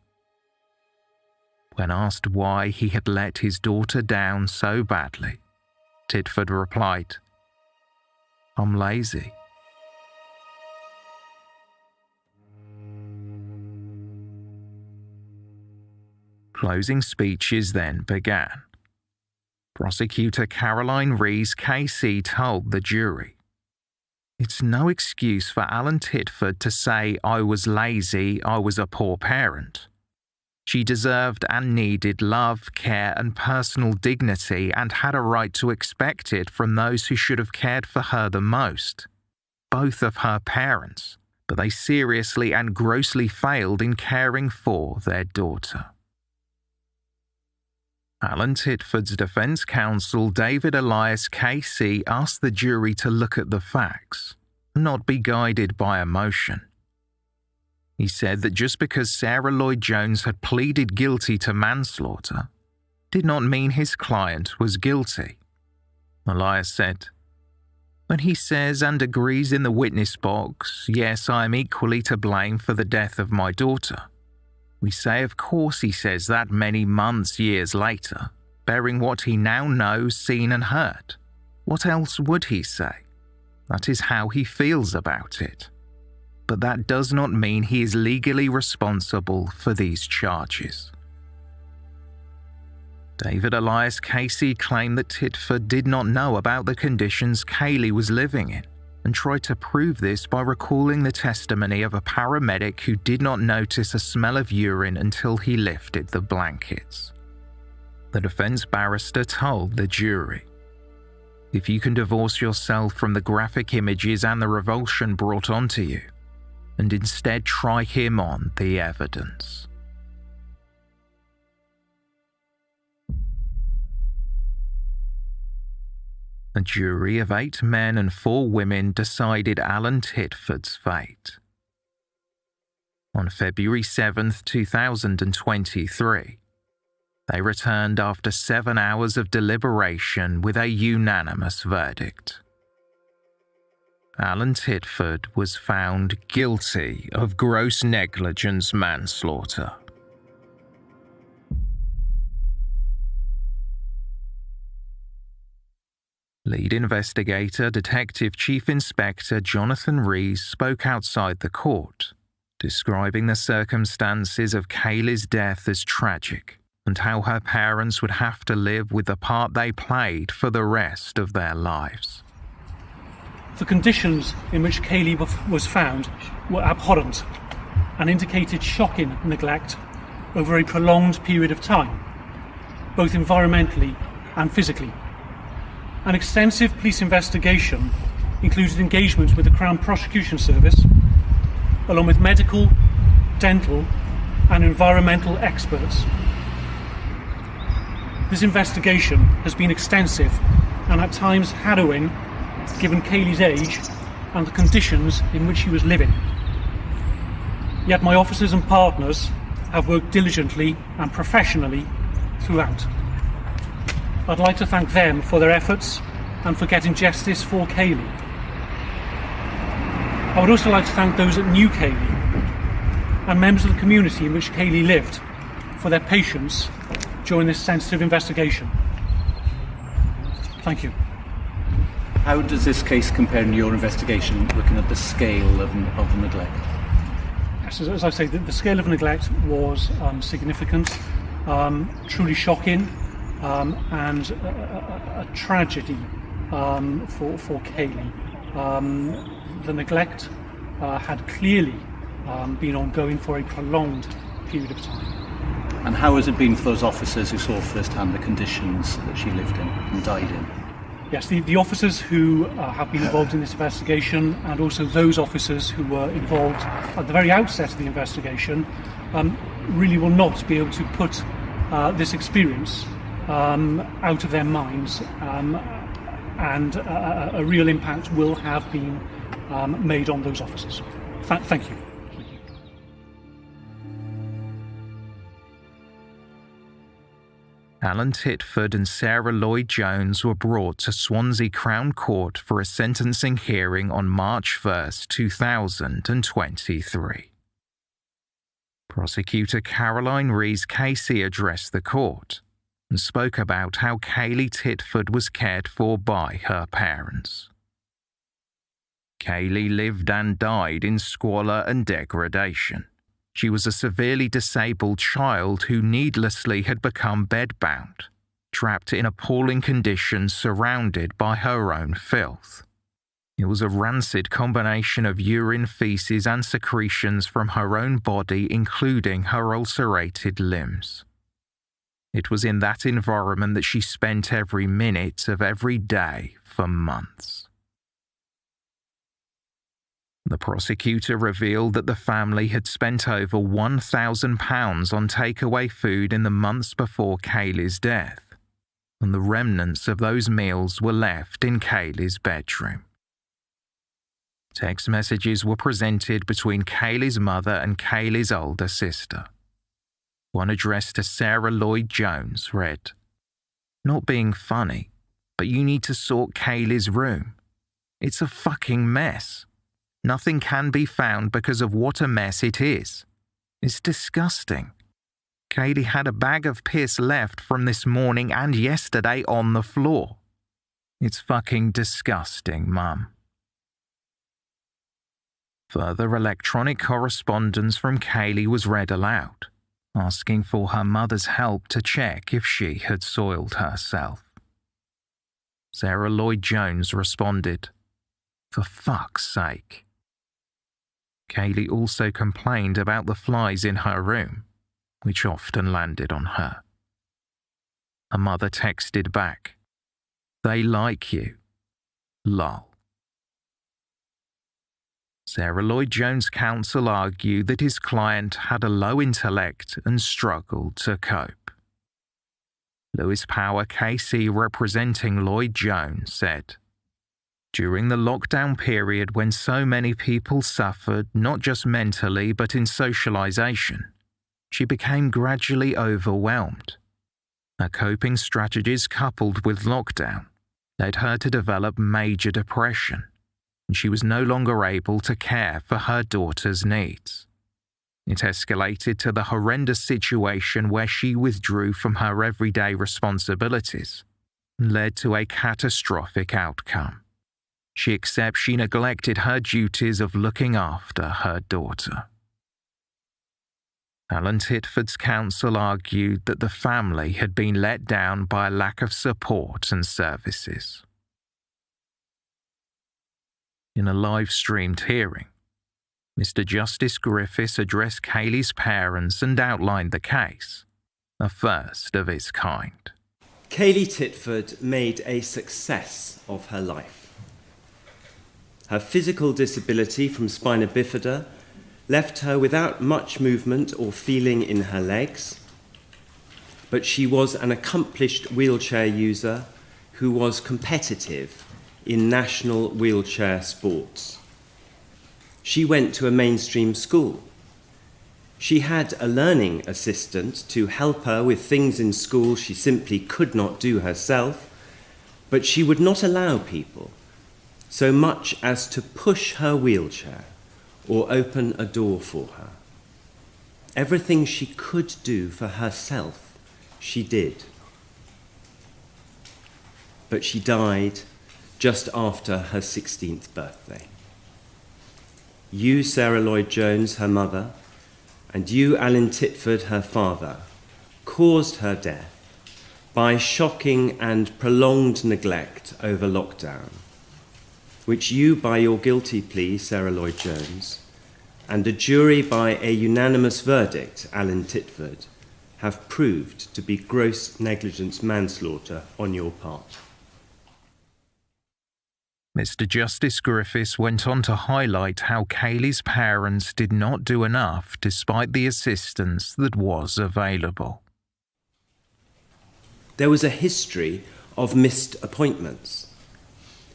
When asked why he had let his daughter down so badly, Titford replied, "I'm lazy." Closing speeches then began. Prosecutor Caroline Rees KC told the jury, "It's no excuse for Alan Titford to say I was lazy, I was a poor parent. She deserved and needed love, care and personal dignity and had a right to expect it from those who should have cared for her the most, both of her parents, but they seriously and grossly failed in caring for their daughter." Alan Titford's defence counsel David Elias KC asked the jury to look at the facts, not be guided by emotion. He said that just because Sarah Lloyd-Jones had pleaded guilty to manslaughter did not mean his client was guilty. Elias said, But he says and agrees in the witness box, yes, I am equally to blame for the death of my daughter. We say, of course, he says that many months, years later, bearing what he now knows, seen and heard. What else would he say? That is how he feels about it. But that does not mean he is legally responsible for these charges. David Elias Casey claimed that Titford did not know about the conditions Kaylea was living in, and tried to prove this by recalling the testimony of a paramedic who did not notice a smell of urine until he lifted the blankets. The defense barrister told the jury, "If you can divorce yourself from the graphic images and the revulsion brought onto you, and instead try him on the evidence." A jury of 8 men and 4 women decided Alan Titford's fate. On February 7, 2023, they returned after 7 hours of deliberation with a unanimous verdict. Alan Titford was found guilty of gross negligence manslaughter. Lead investigator Detective Chief Inspector Jonathan Rees spoke outside the court, describing the circumstances of Kaylea's death as tragic and how her parents would have to live with the part they played for the rest of their lives. The conditions in which Kaylea was found were abhorrent and indicated shocking neglect over a prolonged period of time, both environmentally and physically. An extensive police investigation included engagement with the Crown Prosecution Service, along with medical, dental and environmental experts. This investigation has been extensive and at times harrowing, given Kaylea's age and the conditions in which she was living. Yet my officers and partners have worked diligently and professionally throughout. I'd like to thank them for their efforts and for getting justice for Kaylea. I would also like to thank those that knew Kaylea and members of the community in which Kaylea lived for their patience during this sensitive investigation. Thank you. How does this case compare in your investigation, looking at the scale of the neglect? Yes, as I say, the scale of neglect was significant, truly shocking, and a tragedy for Kaylea. The neglect had clearly been ongoing for a prolonged period of time. And how has it been for those officers who saw firsthand the conditions that she lived in and died in? Yes, the officers who have been involved in this investigation, and also those officers who were involved at the very outset of the investigation, really will not be able to put this experience out of their minds, and a real impact will have been made on those officers. Thank you. Alan Titford and Sarah Lloyd-Jones were brought to Swansea Crown Court for a sentencing hearing on March 1st, 2023. Prosecutor Caroline Rees Casey addressed the court and spoke about how Kaylea Titford was cared for by her parents. Kaylea lived and died in squalor and degradation. She was a severely disabled child who needlessly had become bedbound, trapped in appalling conditions surrounded by her own filth. It was a rancid combination of urine, feces and secretions from her own body, including her ulcerated limbs. It was in that environment that she spent every minute of every day for months. The prosecutor revealed that the family had spent over £1,000 on takeaway food in the months before Kaylea's death, and the remnants of those meals were left in Kaylea's bedroom. Text messages were presented between Kaylea's mother and Kaylea's older sister. One addressed to Sarah Lloyd-Jones read, "Not being funny, but you need to sort Kaylea's room. It's a fucking mess. Nothing can be found because of what a mess it is. It's disgusting. Kaylee had a bag of piss left from this morning and yesterday on the floor. It's fucking disgusting, Mum. Further electronic correspondence from Kaylee was read aloud, asking for her mother's help to check if she had soiled herself. Sarah Lloyd-Jones responded, "For fuck's sake." Kaylee also complained about the flies in her room, which often landed on her. Her mother texted back, "They like you. Lol." Sarah Lloyd-Jones' counsel argued that his client had a low intellect and struggled to cope. Lewis Power KC, representing Lloyd-Jones, said, "During the lockdown period when so many people suffered not just mentally but in socialization, she became gradually overwhelmed. Her coping strategies coupled with lockdown led her to develop major depression, and she was no longer able to care for her daughter's needs. It escalated to the horrendous situation where she withdrew from her everyday responsibilities and led to a catastrophic outcome. She accepts she neglected her duties of looking after her daughter." Alan Titford's counsel argued that the family had been let down by a lack of support and services. In a live-streamed hearing, Mr. Justice Griffiths addressed Kaylee's parents and outlined the case, a first of its kind. Kaylea Titford made a success of her life. Her physical disability from spina bifida left her without much movement or feeling in her legs, but she was an accomplished wheelchair user who was competitive in national wheelchair sports. She went to a mainstream school. She had a learning assistant to help her with things in school she simply could not do herself, but she would not allow people so much as to push her wheelchair or open a door for her. Everything she could do for herself, she did. But she died just after her 16th birthday. You, Sarah Lloyd-Jones, her mother, and you, Alan Titford, her father, caused her death by shocking and prolonged neglect over lockdown, which you, by your guilty plea, Sarah Lloyd-Jones, and a jury by a unanimous verdict, Alan Titford, have proved to be gross negligence manslaughter on your part. Mr. Justice Griffiths went on to highlight how Kaylee's parents did not do enough despite the assistance that was available. There was a history of missed appointments.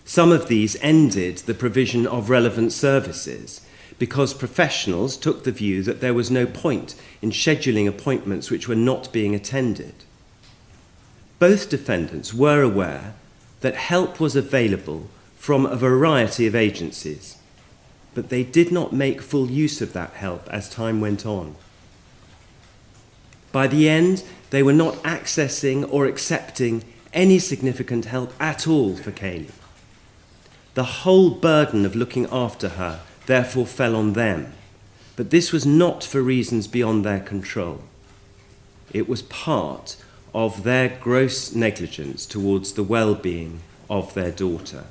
Some of these ended the provision of relevant services because professionals took the view that there was no point in scheduling appointments which were not being attended. Both defendants were aware that help was available from a variety of agencies, but they did not make full use of that help as time went on. By the end, they were not accessing or accepting any significant help at all for Kaylea. The whole burden of looking after her therefore fell on them, but this was not for reasons beyond their control. It was part of their gross negligence towards the well-being of their daughter.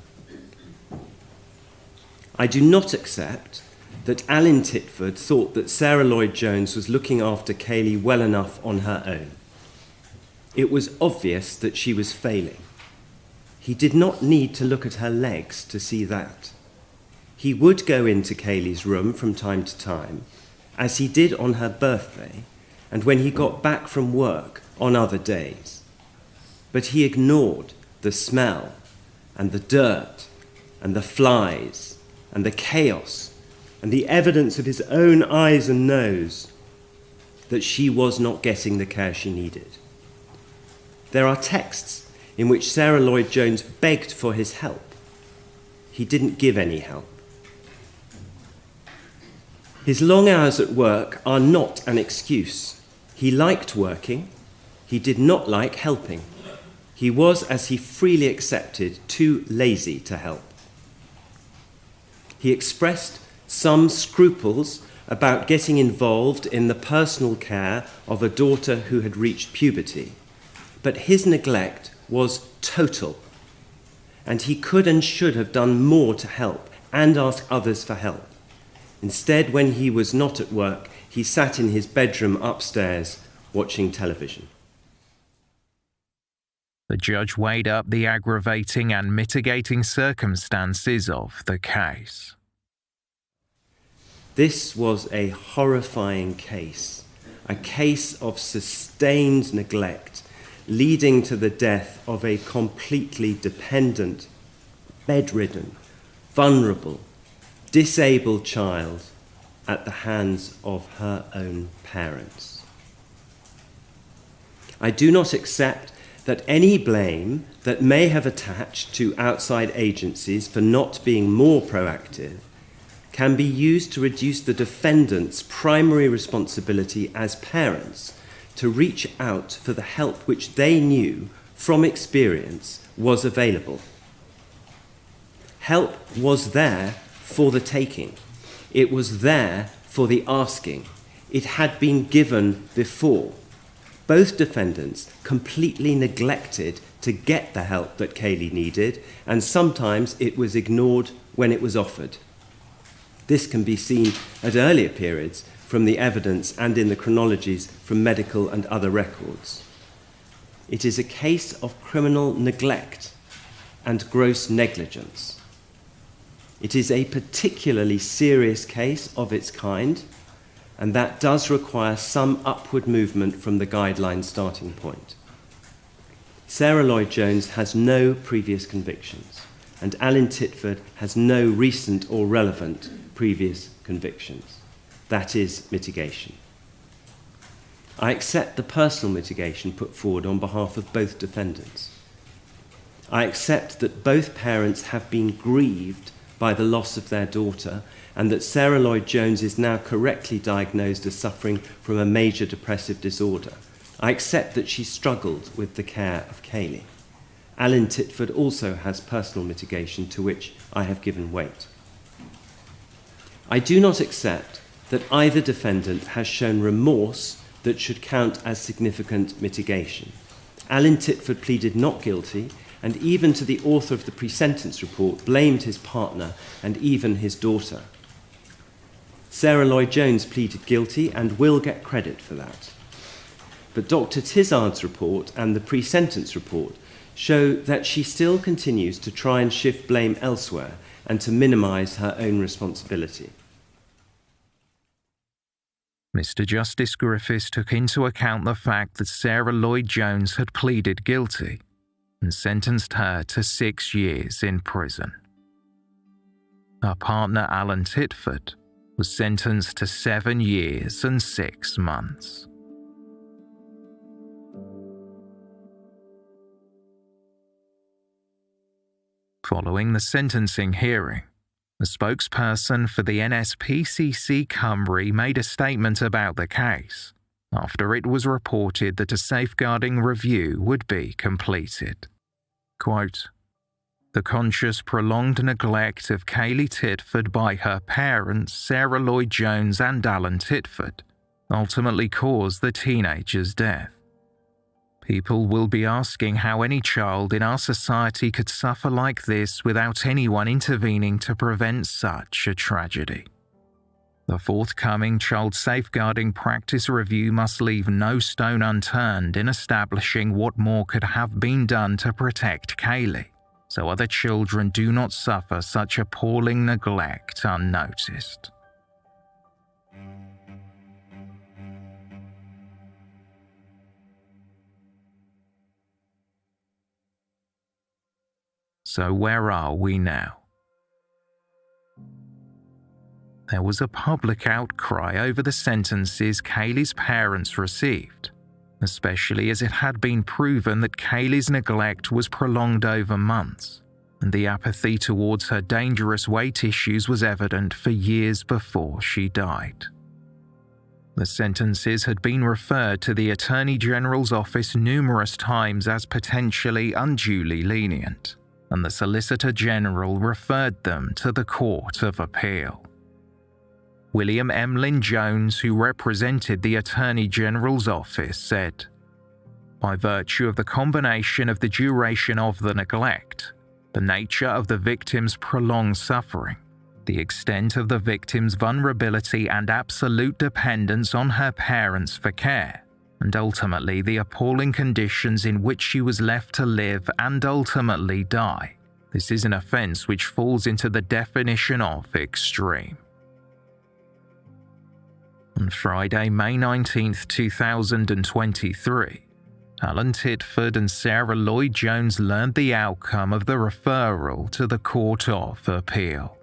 I do not accept that Alan Titford thought that Sarah Lloyd-Jones was looking after Kaylea well enough on her own. It was obvious that she was failing. He did not need to look at her legs to see that. He would go into Kaylea's room from time to time, as he did on her birthday and when he got back from work on other days. But he ignored the smell and the dirt and the flies and the chaos and the evidence of his own eyes and nose that she was not getting the care she needed. There are texts in which Sarah Lloyd-Jones begged for his help. he didn't give any help. His long hours at work are not an excuse. He liked working. He did not like helping. He was, as he freely accepted, too lazy to help. He expressed some scruples about getting involved in the personal care of a daughter who had reached puberty, but his neglect was total, and he could and should have done more to help and ask others for help. Instead, when he was not at work, he sat in his bedroom upstairs watching television. The judge weighed up the aggravating and mitigating circumstances of the case. This was a horrifying case, a case of sustained neglect, leading to the death of a completely dependent, bedridden, vulnerable, disabled child at the hands of her own parents. I do not accept that any blame that may have attached to outside agencies for not being more proactive can be used to reduce the defendant's primary responsibility as parents to reach out for the help which they knew from experience was available. Help was there for the taking. It was there for the asking. It had been given before. Both defendants completely neglected to get the help that Kaylea needed, and sometimes it was ignored when it was offered. This can be seen at earlier periods from the evidence and in the chronologies from medical and other records. It is a case of criminal neglect and gross negligence. It is a particularly serious case of its kind, and that does require some upward movement from the guideline starting point. Sarah Lloyd-Jones has no previous convictions, and Eileen Titford has no recent or relevant previous convictions. That is mitigation. I accept the personal mitigation put forward on behalf of both defendants. I accept that both parents have been grieved by the loss of their daughter, and that Sarah Lloyd-Jones is now correctly diagnosed as suffering from a major depressive disorder. I accept that she struggled with the care of Kaylea. Eileen Titford also has personal mitigation to which I have given weight. I do not accept that either defendant has shown remorse that should count as significant mitigation. Eileen Titford pleaded not guilty, and even to the author of the pre-sentence report blamed his partner and even his daughter. Sarah Lloyd-Jones pleaded guilty and will get credit for that. But Dr. Tizard's report and the pre-sentence report show that she still continues to try and shift blame elsewhere and to minimise her own responsibility. Mr. Justice Griffiths took into account the fact that Sarah Lloyd-Jones had pleaded guilty and sentenced her to 6 years in prison. Her partner, Eileen Titford, was sentenced to 7 years and 6 months. Following the sentencing hearing, the spokesperson for the NSPCC Cymru made a statement about the case after it was reported that a safeguarding review would be completed. Quote, "The conscious prolonged neglect of Kaylea Titford by her parents, Sarah Lloyd-Jones and Eileen Titford, ultimately caused the teenager's death. People will be asking how any child in our society could suffer like this without anyone intervening to prevent such a tragedy. The forthcoming child safeguarding practice review must leave no stone unturned in establishing what more could have been done to protect Kaylea, so other children do not suffer such appalling neglect unnoticed." So where are we now? There was a public outcry over the sentences Kaylea's parents received, especially as it had been proven that Kaylea's neglect was prolonged over months, and the apathy towards her dangerous weight issues was evident for years before she died. The sentences had been referred to the Attorney General's office numerous times as potentially unduly lenient, and the Solicitor General referred them to the Court of Appeal. William M. Lynn Jones, who represented the Attorney General's office, said, "By virtue of the combination of the duration of the neglect, the nature of the victim's prolonged suffering, the extent of the victim's vulnerability and absolute dependence on her parents for care, and ultimately the appalling conditions in which she was left to live and ultimately die, this is an offence which falls into the definition of extreme." On Friday, May 19, 2023, Alan Titford and Sarah Lloyd Jones learned the outcome of the referral to the Court of Appeal.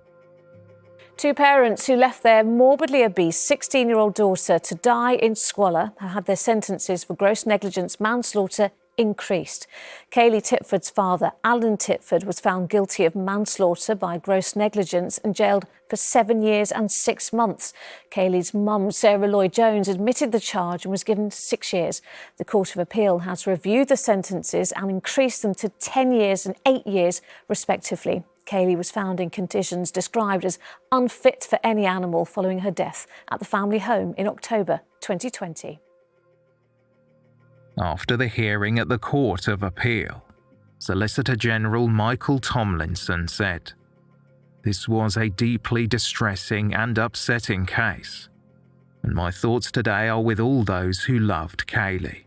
Two parents who left their morbidly obese 16-year-old daughter to die in squalor have had their sentences for gross negligence manslaughter increased. Kaylea Titford's father, Alan Titford, was found guilty of manslaughter by gross negligence and jailed for 7 years and 6 months. Kaylea's mum, Sarah Lloyd Jones, admitted the charge and was given 6 years. The Court of Appeal has reviewed the sentences and increased them to 10 years and 8 years, respectively. Kaylea was found in conditions described as unfit for any animal following her death at the family home in October 2020. After the hearing at the Court of Appeal, Solicitor General Michael Tomlinson said, "This was a deeply distressing and upsetting case, and my thoughts today are with all those who loved Kaylea.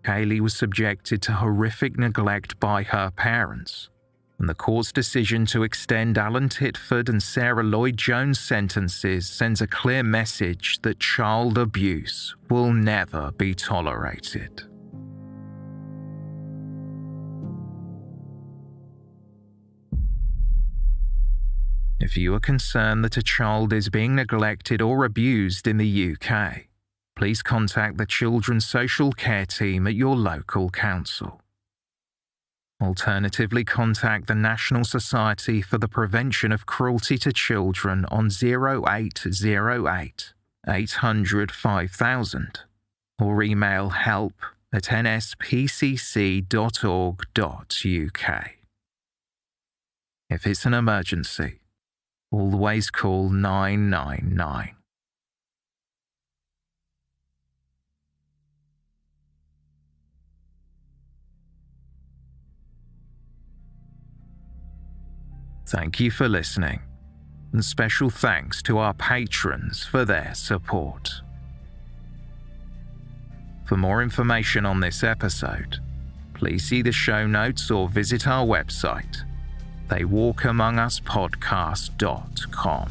Kaylea was subjected to horrific neglect by her parents, and the court's decision to extend Alan Titford and Sarah Lloyd Jones' sentences sends a clear message that child abuse will never be tolerated." If you are concerned that a child is being neglected or abused in the UK, please contact the Children's Social Care Team at your local council. Alternatively, contact the National Society for the Prevention of Cruelty to Children on 0808 800 5000 or email help@nspcc.org.uk. If it's an emergency, always call 999. Thank you for listening, and special thanks to our patrons for their support. For more information on this episode, please see the show notes or visit our website, theywalkamonguspodcast.com.